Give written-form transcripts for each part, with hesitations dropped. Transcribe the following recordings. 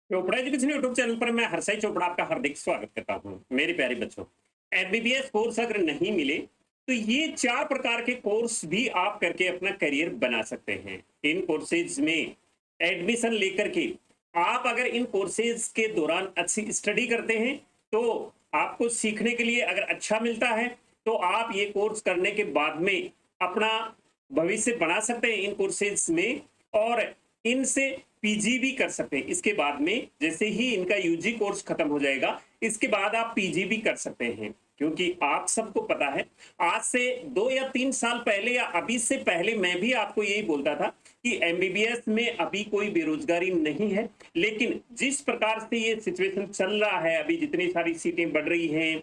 Chopra education YouTube channel पर मैं हर्षय चोपड़ा आपका हार्दिक स्वागत करता हूं। मेरे प्यारे बच्चों, एमबीबीएस कोर्स अगर नहीं मिले तो ये 4 प्रकार के कोर्स भी आप करके अपना करियर बना सकते हैं। इन कोर्सेज में एडमिशन लेकर के आप अगर इन कोर्सेज के दौरान अच्छी स्टडी करते हैं तो आपको सीखने के लिए अगर अच्छा मिलता है तो आप ये कोर्स करने के बाद में अपना भविष्य बना सकते हैं इन कोर्सेज में, और इनसे पीजी भी कर सकते हैं। इसके बाद में जैसे ही इनका यूजी कोर्स खत्म हो जाएगा इसके बाद आप पीजी भी कर सकते हैं, क्योंकि आप सबको पता है आज से 2 या 3 साल पहले या अभी से पहले मैं भी आपको यही बोलता था कि एमबीबीएस में अभी कोई बेरोजगारी नहीं है। लेकिन जिस प्रकार से ये सिचुएशन चल रहा है, अभी जितनी सारी सीटें बढ़ रही हैं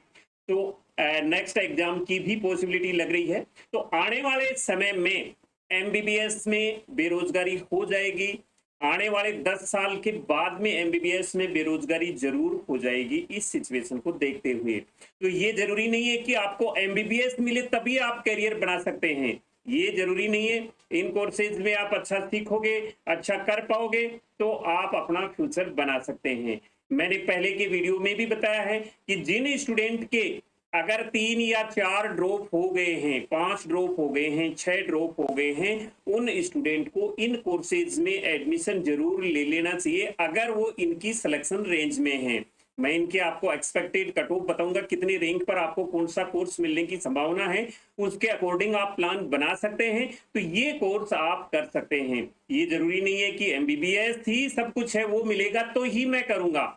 तो नेक्स्ट एग्जाम की भी पॉसिबिलिटी लग रही है, तो आने वाले समय में एमबीबीएस में बेरोजगारी हो जाएगी। आने वाले 10 साल के बाद में एमबीबीएस में बेरोजगारी जरूर हो जाएगी। इस सिचुएशन को देखते हुए तो ये जरूरी नहीं है कि आपको एमबीबीएस मिले तभी आप करियर बना सकते हैं, ये जरूरी नहीं है। इन कोर्सेज में आप अच्छा सीखोगे, अच्छा कर पाओगे तो आप अपना फ्यूचर बना सकते हैं। मैंने पहले के वीडियो में भी बताया है कि जिन स्टूडेंट के अगर 3 या 4 ड्रॉप हो गए हैं, 5 ड्रॉप हो गए हैं, 6 ड्रॉप हो गए हैं, उन स्टूडेंट को इन कोर्सेज में एडमिशन जरूर ले लेना चाहिए अगर वो इनकी सिलेक्शन रेंज में है। मैं इनके आपको एक्सपेक्टेड कट ऑफ बताऊंगा, कितनी रैंक पर आपको कौन सा कोर्स मिलने की संभावना है, उसके अकॉर्डिंग आप प्लान बना सकते हैं। तो ये कोर्स आप कर सकते हैं। ये जरूरी नहीं है कि एमबीबीएस ही सब कुछ है, वो मिलेगा तो ही मैं करूंगा।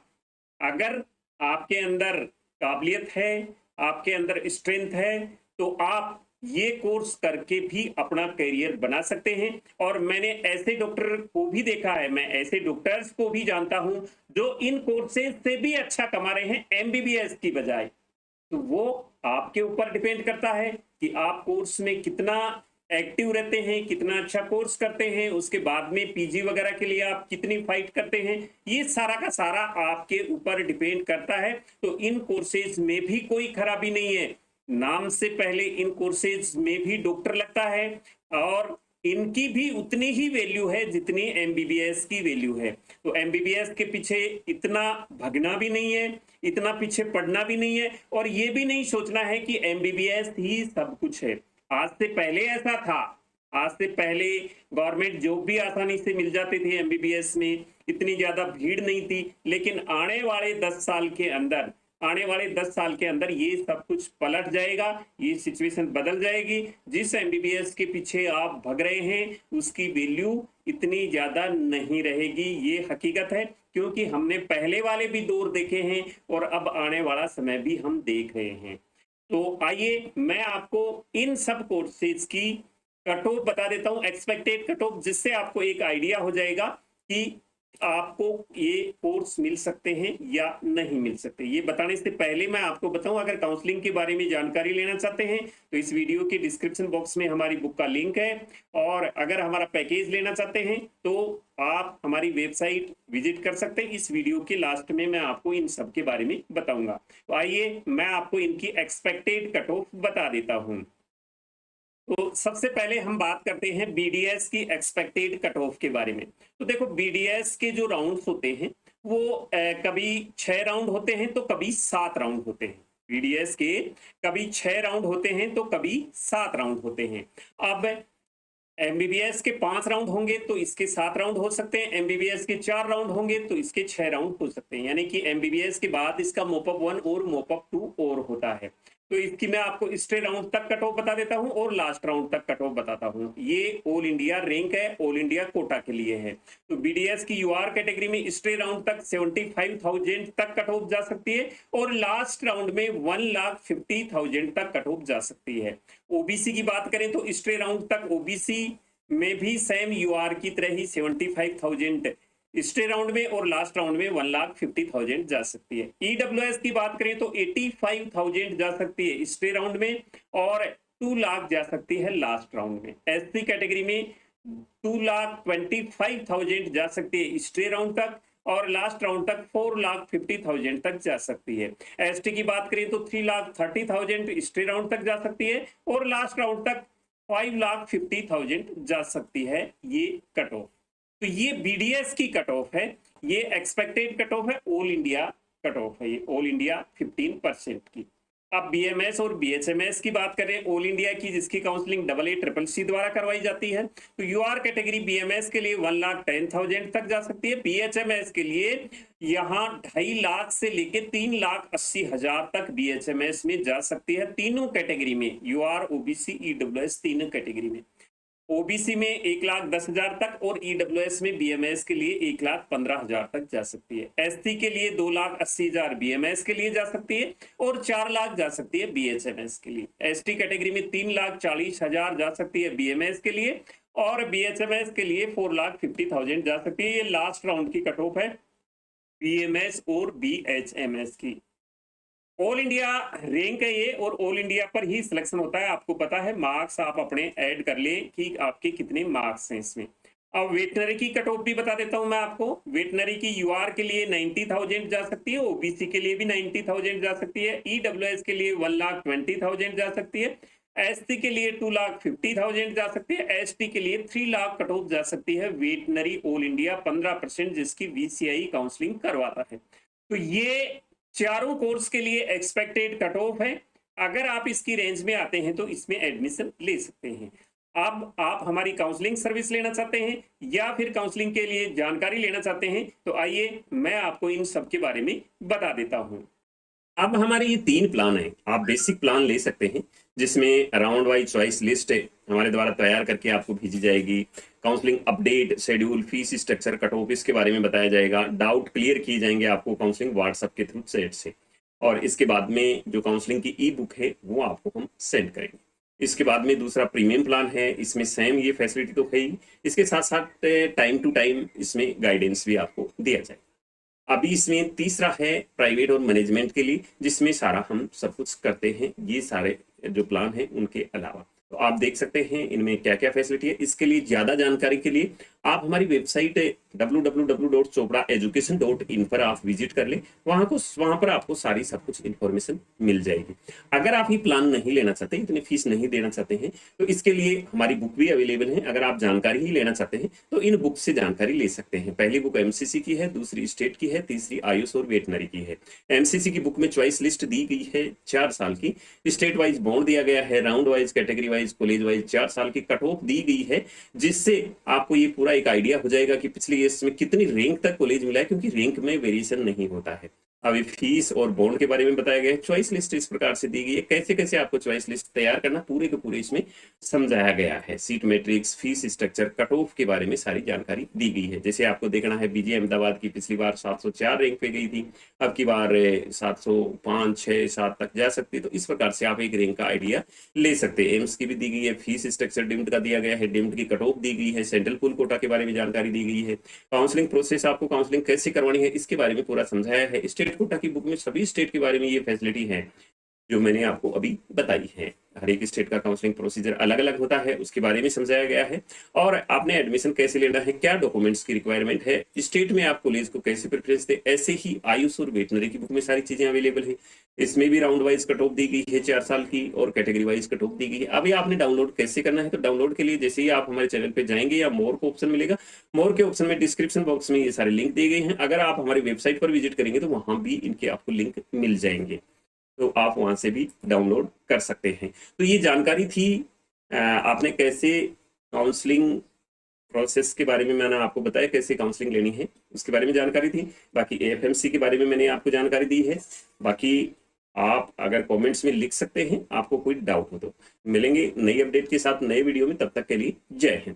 अगर आपके अंदर काबिलियत है, आपके अंदर स्ट्रेंथ है, तो आप ये कोर्स करके भी अपना करियर बना सकते हैं। और मैंने ऐसे डॉक्टर को भी देखा है, मैं ऐसे डॉक्टर्स को भी जानता हूं जो इन कोर्सेज से भी अच्छा कमा रहे हैं एमबीबीएस की बजाय। तो वो आपके ऊपर डिपेंड करता है कि आप कोर्स में कितना एक्टिव रहते हैं, कितना अच्छा कोर्स करते हैं, उसके बाद में पीजी वगैरह के लिए आप कितनी फाइट करते हैं। ये सारा का सारा आपके ऊपर डिपेंड करता है। तो इन कोर्सेज में भी कोई खराबी नहीं है, नाम से पहले इन कोर्सेज में भी डॉक्टर लगता है और इनकी भी उतनी ही वैल्यू है जितनी एमबीबीएस की वैल्यू है। तो एमबीबीएस के पीछे इतना भगना भी नहीं है, इतना पीछे पड़ना भी नहीं है, और ये भी नहीं सोचना है कि एमबीबीएस ही सब कुछ है। आज से पहले ऐसा था, आज से पहले गवर्नमेंट जॉब भी आसानी से मिल जाते थे एमबीबीएस में, इतनी ज्यादा भीड़ नहीं थी। लेकिन आने वाले 10 साल के अंदर, आने वाले 10 साल के अंदर ये सब कुछ पलट जाएगा, ये सिचुएशन बदल जाएगी। जिस एमबीबीएस के पीछे आप भग रहे हैं उसकी वैल्यू इतनी ज्यादा नहीं रहेगी, ये हकीकत है। क्योंकि हमने पहले वाले भी दौर देखे हैं और अब आने वाला समय भी हम देख रहे हैं। तो आइए मैं आपको इन सब कोर्सेज की कट ऑफ बता देता हूं, एक्सपेक्टेड कट ऑफ, जिससे आपको एक आइडिया हो जाएगा कि आपको ये कोर्स मिल सकते हैं या नहीं मिल सकते। ये बताने से पहले मैं आपको बताऊं, अगर काउंसलिंग के बारे में जानकारी लेना चाहते हैं तो इस वीडियो के डिस्क्रिप्शन बॉक्स में हमारी बुक का लिंक है, और अगर हमारा पैकेज लेना चाहते हैं तो आप हमारी वेबसाइट विजिट कर सकते हैं। इस वीडियो के लास्ट में मैं आपको इन सब के बारे में बताऊंगा। तो आइए मैं आपको इनकी एक्सपेक्टेड कट ऑफ बता देता हूं। तो सबसे पहले हम बात करते हैं बीडीएस की एक्सपेक्टेड कट ऑफ के बारे में। तो देखो, बीडीएस के जो राउंड्स होते हैं वो कभी 6 राउंड होते हैं तो कभी 7 राउंड होते हैं। बीडीएस के कभी 6 राउंड होते हैं तो कभी 7 राउंड होते हैं। अब एमबीबीएस के 5 राउंड होंगे तो इसके 7 राउंड हो सकते हैं, एमबीबीएस के 4 राउंड होंगे तो इसके 6 राउंड हो सकते हैं। यानी कि एमबीबीएस के बाद इसका मोपअप 1 और मोपअप 2 और होता है। तो इसकी मैं आपको स्टे राउंड तक कट ऑफ बता देता हूं और लास्ट राउंड तक कट ऑफ बताता हूं। ये ऑल इंडिया रैंक है, ऑल इंडिया कोटा के लिए है। तो बीडीएस की यूआर कैटेगरी में स्टे राउंड तक 75,000 तक कट ऑफ जा सकती है, और लास्ट राउंड में 1,50,000 तक कट ऑफ जा सकती है। ओबीसी की बात करें तो स्टे राउंड तक ओबीसी में भी सेम यूआर की तरह ही 75,000 स्टे राउंड में, और लास्ट राउंड में 1,50,000 जा सकती है। ईडब्ल्यूएस की बात करें तो 85,000 जा सकती है स्टे राउंड में, और 2 लाख जा सकती है लास्ट राउंड में। एससी कैटेगरी में 2,25,000 जा सकती है स्टे राउंड तक, और लास्ट राउंड तक 4,50,000 तक जा सकती है। एसटी की बात करें तो 3,30,000 स्टे राउंड तक जा सकती है, और लास्ट राउंड तक 5,50,000 जा सकती है ये कट ऑफ। तो ये बीडीएस की कट ऑफ है। ये एक्सपेक्टेड कट ऑफ है, ऑल इंडिया कट ऑफ है, ये ऑल इंडिया 15% की। अब बीएमएस और बीएचएमएस की बात करें ऑल इंडिया की, जिसकी काउंसलिंग AA-CCC द्वारा करवाई जाती है, तो यूआर कैटेगरी बीएमएस के लिए 1,10,000 तक जा सकती है। बीएचएमएस के लिए यहाँ 2.5 लाख से लेके 3,80,000 तक बीएचएमएस में जा सकती है, तीनों कैटेगरी में, यूआर, ओबीसी, ईडब्ल्यूएस, तीनों कैटेगरी में। ओबीसी में 1,10,000 तक और ईडब्ल्यूएस में बीएमएस के लिए 1,15,000 तक जा सकती है। एसटी के लिए 2,80,000 बीएमएस के लिए जा सकती है और 4 लाख जा सकती है बीएचएमएस के लिए। एसटी कैटेगरी में 3,40,000 जा सकती है बीएमएस के लिए और बीएचएमएस के लिए 4,50,000 जा सकती है। ये लास्ट राउंड की कट ऑफ है बीएमएस और बीएचएमएस की। ऑल इंडिया रैंक है ये और ऑल इंडिया पर ही सिलेक्शन होता है। आपको पता है, मार्क्स आप अपने ऐड कर ले कि आपके कितने मार्क्स हैं इसमें। अब वेटनरी की कट ऑफ भी बता देता हूं मैं आपको। वेटनरी की यूआर के लिए 90,000 जा सकती है, ओबीसी के लिए भी 90,000 जा सकती है, ईडब्ल्यूएस के लिए 1,20,000 जा सकती है, एसटी के लिए 2,50,000 जा सकती है, एसटी के लिए 3 लाख कट ऑफ जा सकती है। वेटनरी ऑल इंडिया 15% जिसकी वीसीआई काउंसलिंग करवाता है। तो ये चारों कोर्स के लिए एक्सपेक्टेड कट ऑफ है। अगर आप इसकी रेंज में आते हैं तो इसमें एडमिशन ले सकते हैं। अब आप हमारी काउंसलिंग सर्विस लेना चाहते हैं या फिर काउंसलिंग के लिए जानकारी लेना चाहते हैं, तो आइए मैं आपको इन सब के बारे में बता देता हूं। अब हमारे ये 3 प्लान हैं। आप बेसिक प्लान ले सकते हैं जिसमें राउंड वाइज चॉइस लिस्ट हमारे द्वारा तैयार करके आपको भेजी जाएगी। Counselling update, schedule, fees structure, cut off इसके बारे में बताया जाएगा। डाउट क्लियर किए जाएंगे आपको काउंसलिंग व्हाट्सएप के थ्रू चैट से। और इसके बाद में जो काउंसलिंग की ई बुक है वो आपको हम सेंड करेंगे। इसके बाद में दूसरा प्रीमियम प्लान है, इसमें सेम ये फैसिलिटी तो है ही, इसके साथ साथ टाइम टू टाइम इसमें गाइडेंस भी आपको दिया जाएगा। अभी इसमें तीसरा है प्राइवेट और मैनेजमेंट के लिए, जिसमें सारा हम सब कुछ करते हैं, ये सारे जो प्लान हैं उनके अलावा। तो आप देख सकते हैं इनमें क्या क्या फैसिलिटी है। इसके लिए ज्यादा जानकारी के लिए आप हमारी वेबसाइट www.chopraeducation.in पर आप विजिट कर लें। वहां पर आपको सारी सब कुछ इन्फॉर्मेशन मिल जाएगी। अगर आप ये प्लान नहीं लेना चाहते, इतनी फीस नहीं देना चाहते हैं, तो इसके लिए हमारी बुक भी अवेलेबल है। अगर आप जानकारी ही लेना चाहते हैं तो इन बुक से जानकारी ले सकते हैं। पहली बुक एमसीसी की है, दूसरी स्टेट की है, तीसरी आयुष और वेटनरी की है। एमसीसी की बुक में चॉइस लिस्ट दी गई है 4 साल की, स्टेट वाइज बॉन्ड दिया गया है, round wise, category wise, college wise 4 साल की कट ऑफ दी गई है, जिससे आपको ये पूरा एक आइडिया हो जाएगा कि पिछले ईयर में कितनी रैंक तक कॉलेज मिला है, क्योंकि रैंक में वेरिएशन नहीं होता है। अभी फीस और बॉन्ड के बारे में बताया गया है। चॉइस लिस्ट इस प्रकार से दी गई है, कैसे कैसे आपको चॉइस लिस्ट तैयार करना पूरे के पूरे इसमें समझाया गया है। Seat matrix, fees structure, cut off के बारे में सारी जानकारी दी गई है। जैसे आपको देखना है बीजे अहमदाबाद की पिछली बार 704 रैंक पे गई थी, अब की बार 705, 6, 7 तक जा सकती है। तो इस प्रकार से आप एक रैंक का आइडिया ले सकते हैं। एम्स की भी दी गई है, फीस स्ट्रक्चर डिम्ड का दिया गया है, डिम्ड की कट ऑफ दी गई है, सेंट्रल पूल कोटा के बारे में जानकारी दी गई है, काउंसलिंग प्रोसेस, आपको काउंसलिंग कैसे करवानी है इसके बारे में पूरा समझाया है। स्टेट कोटा की बुक में सभी स्टेट के बारे में ये फैसिलिटी है जो मैंने आपको अभी बताई है। हर एक स्टेट का काउंसलिंग प्रोसीजर अलग अलग होता है, उसके बारे में समझाया गया है। और आपने एडमिशन कैसे लेना है, क्या डॉक्यूमेंट्स की रिक्वायरमेंट है, स्टेट में आप कॉलेज को कैसे प्रेफरेंस दे, ऐसे ही आयुष और वेटनरी की बुक में सारी चीजें अवेलेबल है। इसमें भी round wise cut of the गई है 4 साल की और category wise cut of the गई है। अभी आपने डाउनलोड कैसे करना है, तो डाउनलोड के लिए जैसे ही आप हमारे चैनल पे जाएंगे या मोर को ऑप्शन मिलेगा, मोर के ऑप्शन में डिस्क्रिप्शन बॉक्स में ये सारे लिंक दिए गए हैं। अगर आप हमारी वेबसाइट पर विजिट करेंगे तो वहां भी इनके आपको लिंक मिल जाएंगे, तो आप वहां से भी डाउनलोड कर सकते हैं। तो ये जानकारी थी आपने कैसे काउंसलिंग प्रोसेस के बारे में मैंने आपको बताया, कैसे काउंसलिंग लेनी है उसके बारे में जानकारी थी। बाकी एएफएमसी के बारे में मैंने आपको जानकारी दी है। बाकी आप अगर कमेंट्स में लिख सकते हैं आपको कोई डाउट हो तो। मिलेंगे नई अपडेट के साथ नए वीडियो में, तब तक के लिए जय हिंद।